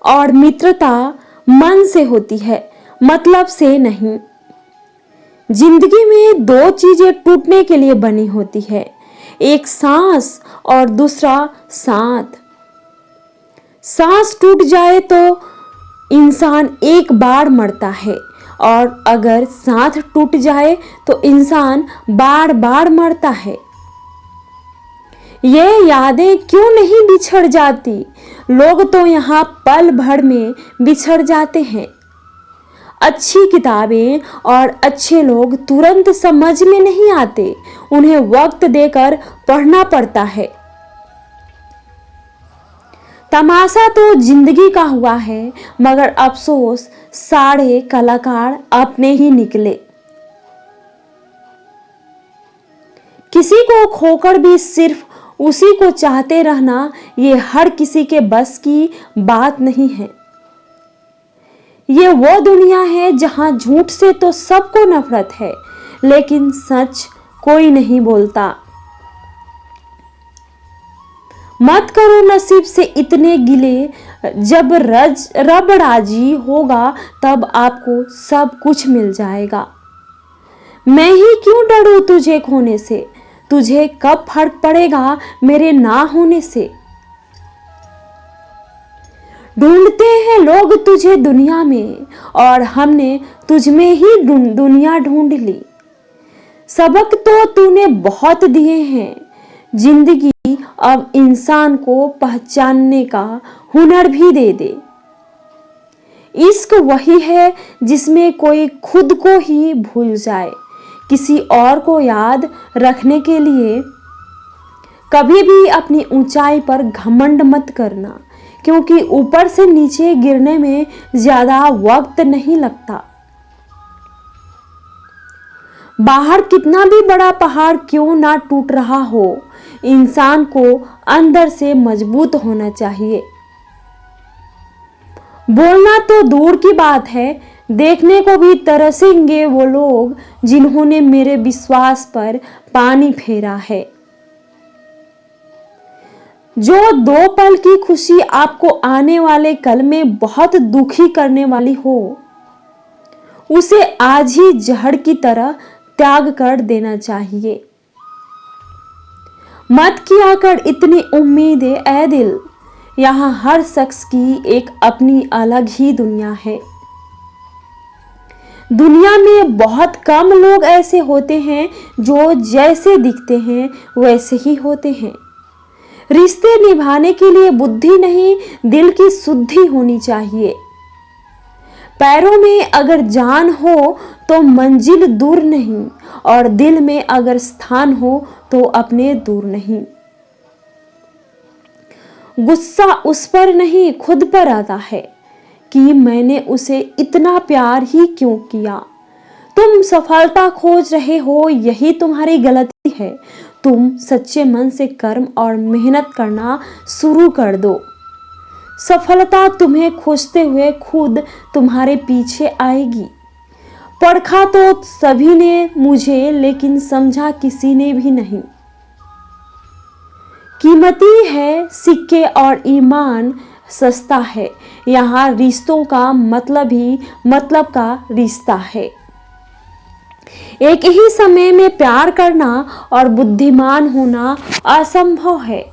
और मित्रता मन से होती है, मतलब से नहीं। जिंदगी में दो चीजें टूटने के लिए बनी होती है, एक सांस और दूसरा साथ। सांस टूट जाए तो इंसान एक बार मरता है, और अगर साथ टूट जाए तो इंसान बार बार मरता है। ये यादें क्यों नहीं बिछड़ जाती? लोग तो यहाँ पल भर में बिछड़ जाते हैं। अच्छी किताबें और अच्छे लोग तुरंत समझ में नहीं आते, उन्हें वक्त देकर पढ़ना पड़ता है। तमाशा तो जिंदगी का हुआ है, मगर अफसोस सारे कलाकार अपने ही निकले। किसी को खोकर भी सिर्फ उसी को चाहते रहना, ये हर किसी के बस की बात नहीं है। ये वो दुनिया है जहां झूठ से तो सबको नफरत है, लेकिन सच कोई नहीं बोलता। मत करो नसीब से इतने गिले, जब रब राजी होगा तब आपको सब कुछ मिल जाएगा। मैं ही क्यों डरूं तुझे खोने से, तुझे कब फर्क पड़ेगा मेरे ना होने से। ढूंढते हैं लोग तुझे दुनिया में, और हमने तुझ में ही दुनिया ढूंढ ली। सबक तो तूने बहुत दिए हैं, जिंदगी अब इंसान को पहचानने का हुनर भी दे दे। इश्क वही है जिसमें कोई खुद को ही भूल जाए, किसी और को याद रखने के लिए। कभी भी अपनी ऊंचाई पर घमंड मत करना, क्योंकि ऊपर से नीचे गिरने में ज्यादा वक्त नहीं लगता। बाहर कितना भी बड़ा पहाड़ क्यों ना टूट रहा हो, इंसान को अंदर से मजबूत होना चाहिए। बोलना तो दूर की बात है, देखने को भी तरसेंगे वो लोग जिन्होंने मेरे विश्वास पर पानी फेरा है। जो दो पल की खुशी आपको आने वाले कल में बहुत दुखी करने वाली हो, उसे आज ही जहर की तरह त्याग कर देना चाहिए। मत किया कर इतनी उम्मीदें ऐ दिल, यहाँ हर शख्स की एक अपनी अलग ही दुनिया है। दुनिया में बहुत कम लोग ऐसे होते हैं जो जैसे दिखते हैं वैसे ही होते हैं। रिश्ते निभाने के लिए बुद्धि नहीं, दिल की शुद्धि होनी चाहिए। पैरों में अगर जान हो तो मंजिल दूर नहीं, और दिल में अगर स्थान हो तो अपने दूर नहीं। गुस्सा उस पर नहीं खुद पर आता है कि मैंने उसे इतना प्यार ही क्यों किया। तुम सफलता खोज रहे हो, यही तुम्हारी गलती है। तुम सच्चे मन से कर्म और मेहनत करना शुरू कर दो। सफलता तुम्हें खोजते हुए खुद तुम्हारे पीछे आएगी। परखा तो सभी ने मुझे, लेकिन समझा किसी ने भी नहीं। कीमती है सिक्के और ईमान सस्ता है, यहाँ रिश्तों का मतलब ही मतलब का रिश्ता है। एक ही समय में प्यार करना और बुद्धिमान होना असंभव है।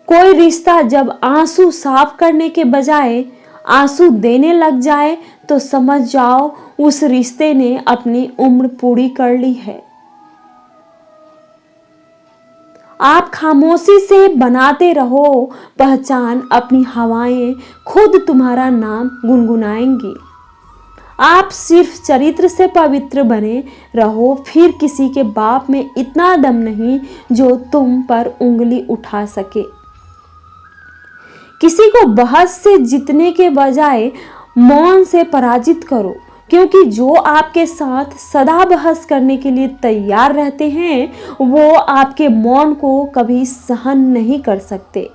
कोई रिश्ता जब आंसू साफ करने के बजाय आंसू देने लग जाए तो समझ जाओ उस रिश्ते ने अपनी उम्र पूरी कर ली है। आप खामोशी से बनाते रहो पहचान, अपनी हवाएं खुद तुम्हारा नाम गुनगुनाएंगी। आप सिर्फ चरित्र से पवित्र बने रहो, फिर किसी के बाप में इतना दम नहीं जो तुम पर उंगली उठा सके। किसी को बहस से जीतने के बजाय मौन से पराजित करो, क्योंकि जो आपके साथ सदा बहस करने के लिए तैयार रहते हैं वो आपके मौन को कभी सहन नहीं कर सकते।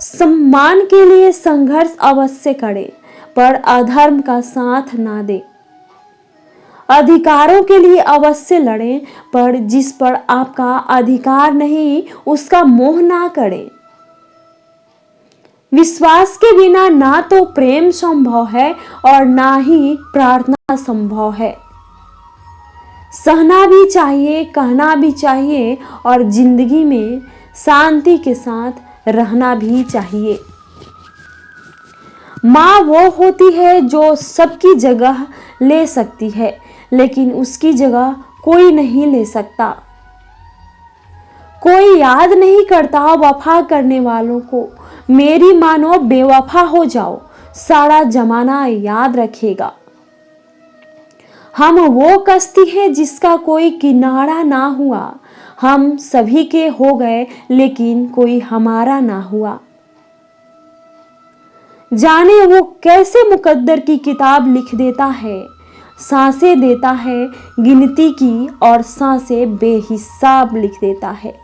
सम्मान के लिए संघर्ष अवश्य करें, पर अधर्म का साथ ना दें। अधिकारों के लिए अवश्य लड़ें, पर जिस पर आपका अधिकार नहीं उसका मोह ना करें। विश्वास के बिना ना तो प्रेम संभव है और ना ही प्रार्थना संभव है। सहना भी चाहिए, कहना भी चाहिए और जिंदगी में शांति के साथ रहना भी चाहिए। माँ वो होती है जो सबकी जगह ले सकती है, लेकिन उसकी जगह कोई नहीं ले सकता। कोई याद नहीं करता वफा करने वालों को। मेरी मानो बेवफा हो जाओ, सारा जमाना याद रखेगा। हम वो कश्ती हैं जिसका कोई किनारा ना हुआ। हम सभी के हो गए लेकिन कोई हमारा ना हुआ। जाने वो कैसे मुकद्दर की किताब लिख देता है। सांसें देता है गिनती की और सांसें बेहिसाब लिख देता है।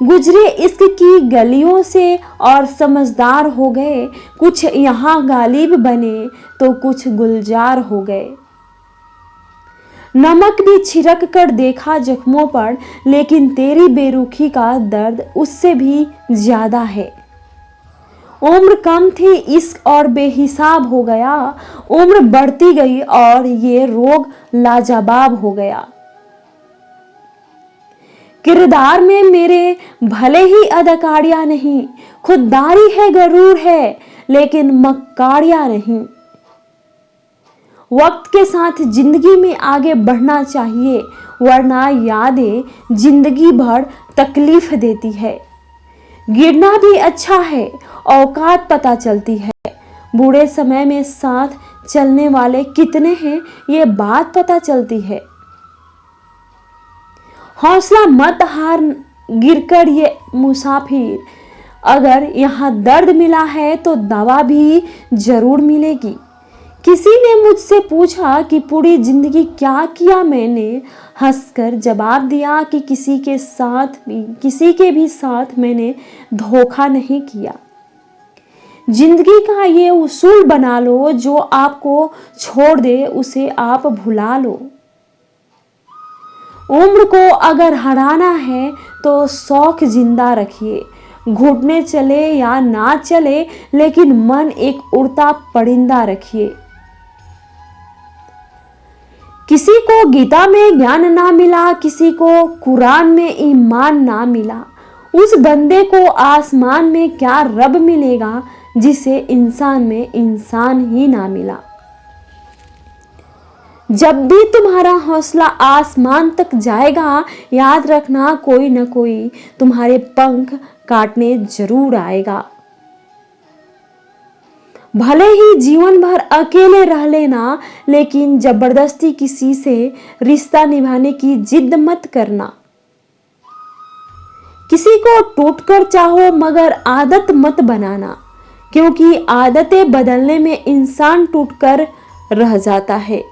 गुजरे इश्क की गलियों से और समझदार हो गए। कुछ यहाँ गालिब बने तो कुछ गुलजार हो गए। नमक भी छिड़क कर देखा जख्मों पर, लेकिन तेरी बेरुखी का दर्द उससे भी ज्यादा है। उम्र कम थी इश्क और बेहिसाब हो गया। उम्र बढ़ती गई और ये रोग लाजवाब हो गया। किरदार में मेरे भले ही अदाकारियां नहीं, खुददारी है गरूर है, लेकिन मक्कारियां नहीं। वक्त के साथ जिंदगी में आगे बढ़ना चाहिए, वरना यादें जिंदगी भर तकलीफ देती है। गिरना भी अच्छा है, औकात पता चलती है। बुरे समय में साथ चलने वाले कितने हैं ये बात पता चलती है। हौसला मत हार गिरकर ये मुसाफिर, अगर यहाँ दर्द मिला है तो दवा भी जरूर मिलेगी। किसी ने मुझसे पूछा कि पूरी जिंदगी क्या किया मैंने। हंसकर जवाब दिया कि किसी के भी साथ मैंने धोखा नहीं किया। जिंदगी का ये उसूल बना लो, जो आपको छोड़ दे उसे आप भुला लो। उम्र को अगर हराना है तो शौक जिंदा रखिए। घुटने चले या ना चले, लेकिन मन एक उड़ता परिंदा रखिए। किसी को गीता में ज्ञान ना मिला, किसी को कुरान में ईमान ना मिला। उस बंदे को आसमान में क्या रब मिलेगा जिसे इंसान में इंसान ही ना मिला। जब भी तुम्हारा हौसला आसमान तक जाएगा, याद रखना कोई न कोई तुम्हारे पंख काटने जरूर आएगा। भले ही जीवन भर अकेले रह लेना, लेकिन जबरदस्ती किसी से रिश्ता निभाने की जिद मत करना। किसी को टूटकर चाहो मगर आदत मत बनाना, क्योंकि आदतें बदलने में इंसान टूटकर रह जाता है।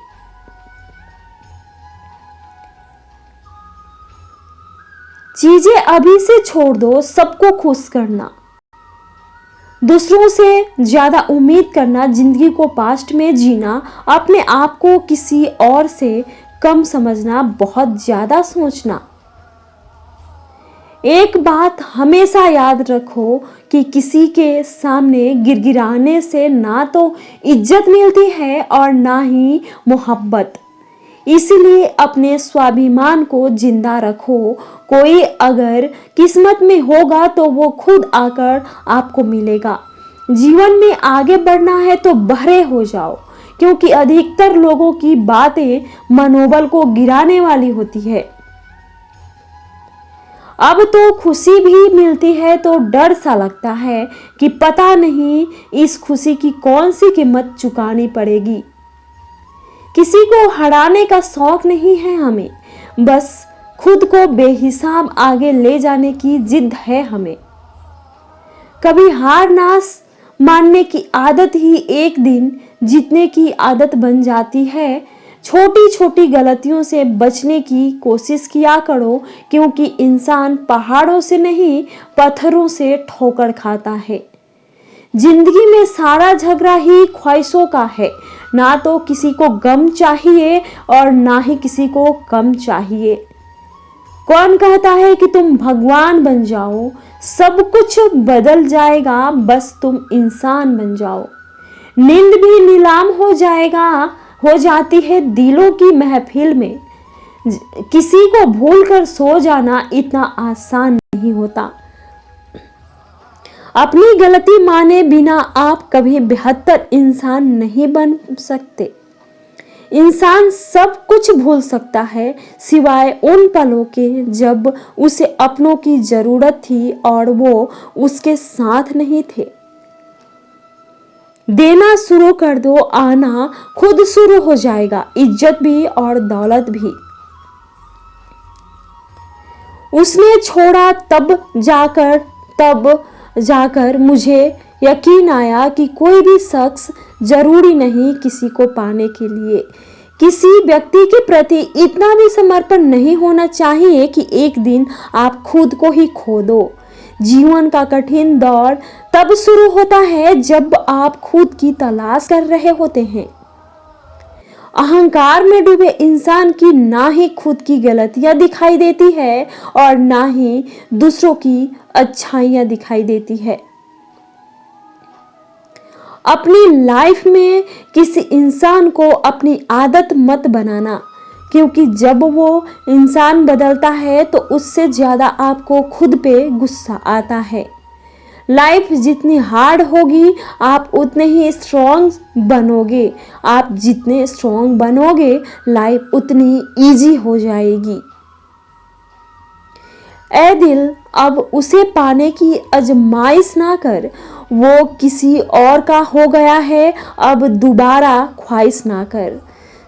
चीजें अभी से छोड़ दो, सबको खुश करना, दूसरों से ज्यादा उम्मीद करना, जिंदगी को पास्ट में जीना, अपने आप को किसी और से कम समझना, बहुत ज्यादा सोचना। एक बात हमेशा याद रखो कि किसी के सामने गिड़गिड़ाने से ना तो इज्जत मिलती है और ना ही मोहब्बत। इसलिए अपने स्वाभिमान को जिंदा रखो। कोई अगर किस्मत में होगा तो वो खुद आकर आपको मिलेगा। जीवन में आगे बढ़ना है तो बहरे हो जाओ, क्योंकि अधिकतर लोगों की बातें मनोबल को गिराने वाली होती है। अब तो खुशी भी मिलती है तो डर सा लगता है कि पता नहीं इस खुशी की कौन सी कीमत चुकानी पड़ेगी। किसी को हराने का शौक नहीं है हमें, बस खुद को बेहिसाब आगे ले जाने की जिद है हमें। कभी हार ना मानने की आदत ही एक दिन जीतने की आदत बन जाती है। छोटी छोटी गलतियों से बचने की कोशिश किया करो, क्योंकि इंसान पहाड़ों से नहीं पत्थरों से ठोकर खाता है। जिंदगी में सारा झगड़ा ही ख्वाहिशों का है, ना तो किसी को गम चाहिए और ना ही किसी को कम चाहिए। कौन कहता है कि तुम भगवान बन जाओ? सब कुछ बदल जाएगा, बस तुम इंसान बन जाओ। नींद भी नीलाम हो जाती है दिलों की महफिल में। किसी को भूल कर सो जाना इतना आसान नहीं होता। अपनी गलती माने बिना आप कभी बेहतर इंसान नहीं बन सकते। इंसान सब कुछ भूल सकता है सिवाय उन पलों के जब उसे अपनों की जरूरत थी और वो उसके साथ नहीं थे। देना शुरू कर दो, आना खुद शुरू हो जाएगा, इज्जत भी और दौलत भी। उसने छोड़ा तब जाकर मुझे यकीन आया कि कोई भी शख्स जरूरी नहीं किसी को पाने के लिए। किसी व्यक्ति के प्रति इतना भी समर्पण नहीं होना चाहिए कि एक दिन आप खुद को ही खो दो। जीवन का कठिन दौर तब शुरू होता है जब आप खुद की तलाश कर रहे होते हैं। अहंकार में डूबे इंसान की ना ही खुद की गलतियां दिखाई देती है और ना ही दूसरों की अच्छाइयां दिखाई देती है। अपनी लाइफ में किसी इंसान को अपनी आदत मत बनाना, क्योंकि जब वो इंसान बदलता है तो उससे ज़्यादा आपको खुद पे गुस्सा आता है। लाइफ जितनी हार्ड होगी आप उतने ही स्ट्रॉन्ग बनोगे। आप जितने स्ट्रॉन्ग बनोगे लाइफ उतनी इजी हो जाएगी। ऐ दिल, अब उसे पाने की आजमाइश ना कर। वो किसी और का हो गया है, अब दोबारा ख्वाहिश ना कर।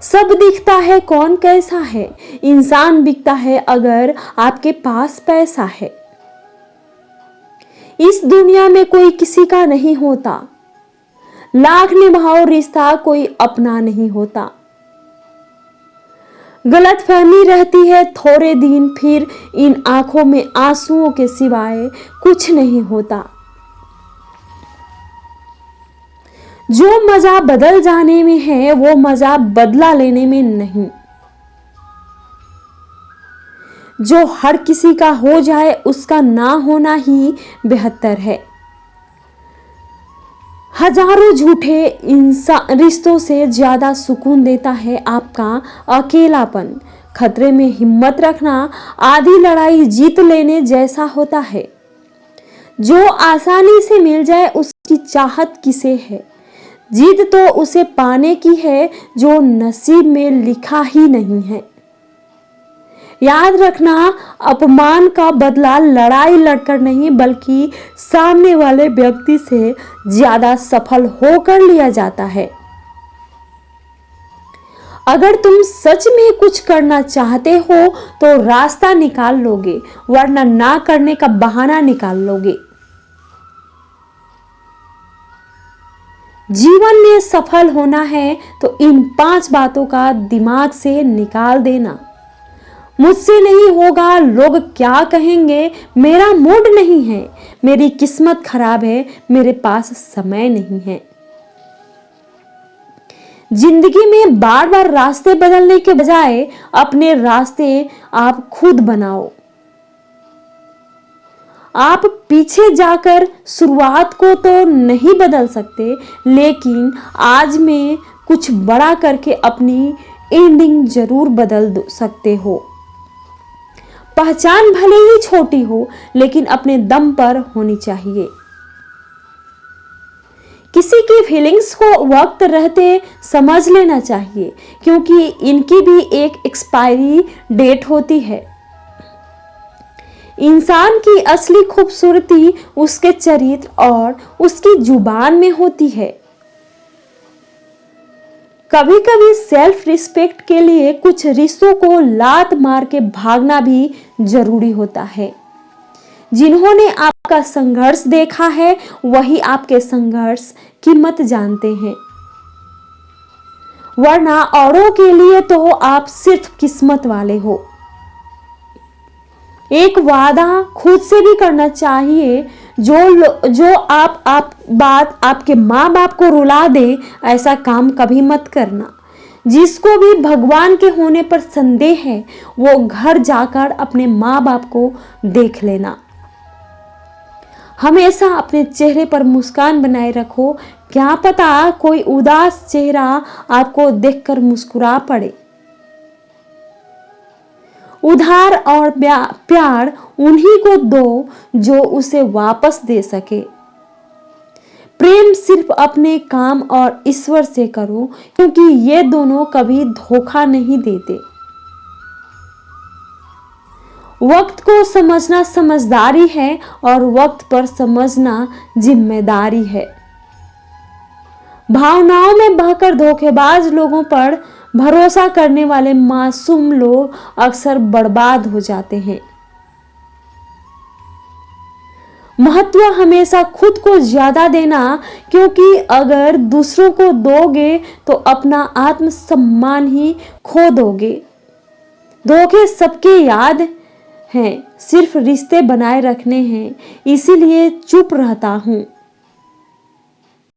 सब दिखता है कौन कैसा है, इंसान बिकता है अगर आपके पास पैसा है। इस दुनिया में कोई किसी का नहीं होता, लाख निभाओ रिश्ता कोई अपना नहीं होता। गलतफहमी रहती है थोड़े दिन, फिर इन आंखों में आंसुओं के सिवाय कुछ नहीं होता। जो मजा बदल जाने में है वो मजा बदला लेने में नहीं। जो हर किसी का हो जाए उसका ना होना ही बेहतर है। हजारों झूठे रिश्तों से ज्यादा सुकून देता है आपका अकेलापन। खतरे में हिम्मत रखना आधी लड़ाई जीत लेने जैसा होता है। जो आसानी से मिल जाए उसकी चाहत किसे है? जीत तो उसे पाने की है जो नसीब में लिखा ही नहीं है। याद रखना, अपमान का बदला लड़ाई लड़कर नहीं बल्कि सामने वाले व्यक्ति से ज्यादा सफल होकर लिया जाता है। अगर तुम सच में कुछ करना चाहते हो तो रास्ता निकाल लोगे, वरना ना करने का बहाना निकाल लोगे। जीवन में सफल होना है तो इन 5 बातों का दिमाग से निकाल देना। मुझसे नहीं होगा, लोग क्या कहेंगे, मेरा मूड नहीं है, मेरी किस्मत खराब है, मेरे पास समय नहीं है। जिंदगी में बार बार रास्ते बदलने के बजाय अपने रास्ते आप खुद बनाओ। आप पीछे जाकर शुरुआत को तो नहीं बदल सकते, लेकिन आज में कुछ बड़ा करके अपनी एंडिंग जरूर बदल सकते हो। पहचान भले ही छोटी हो लेकिन अपने दम पर होनी चाहिए। किसी की फीलिंग्स को वक्त रहते समझ लेना चाहिए, क्योंकि इनकी भी एक एक्सपायरी डेट होती है। इंसान की असली खूबसूरती उसके चरित्र और उसकी जुबान में होती है। कभी कभी सेल्फ रिस्पेक्ट के लिए कुछ रिश्तों को लात मार के भागना भी जरूरी होता है। जिन्होंने आपका संघर्ष देखा है वही आपके संघर्ष कीमत जानते हैं, वरना औरों के लिए तो आप सिर्फ किस्मत वाले हो। एक वादा खुद से भी करना चाहिए, जो आप बात आपके माँ बाप को रुला दे, ऐसा काम कभी मत करना। जिसको भी भगवान के होने पर संदेह है वो घर जाकर अपने माँ बाप को देख लेना। हमेशा अपने चेहरे पर मुस्कान बनाए रखो, क्या पता कोई उदास चेहरा आपको देखकर मुस्कुरा पड़े। उधार और प्यार उन्हीं को दो जो उसे वापस दे सके। प्रेम सिर्फ अपने काम और ईश्वर से करो, क्योंकि ये दोनों कभी धोखा नहीं देते। वक्त को समझना समझदारी है और वक्त पर समझना जिम्मेदारी है। भावनाओं में बहकर धोखेबाज लोगों पर भरोसा करने वाले मासूम लोग अक्सर बर्बाद हो जाते हैं। महत्व हमेशा खुद को ज्यादा देना, क्योंकि अगर दूसरों को दोगे तो अपना आत्मसम्मान ही खो दोगे। धोखे सबके याद हैं, सिर्फ रिश्ते बनाए रखने हैं, इसीलिए चुप रहता हूँ।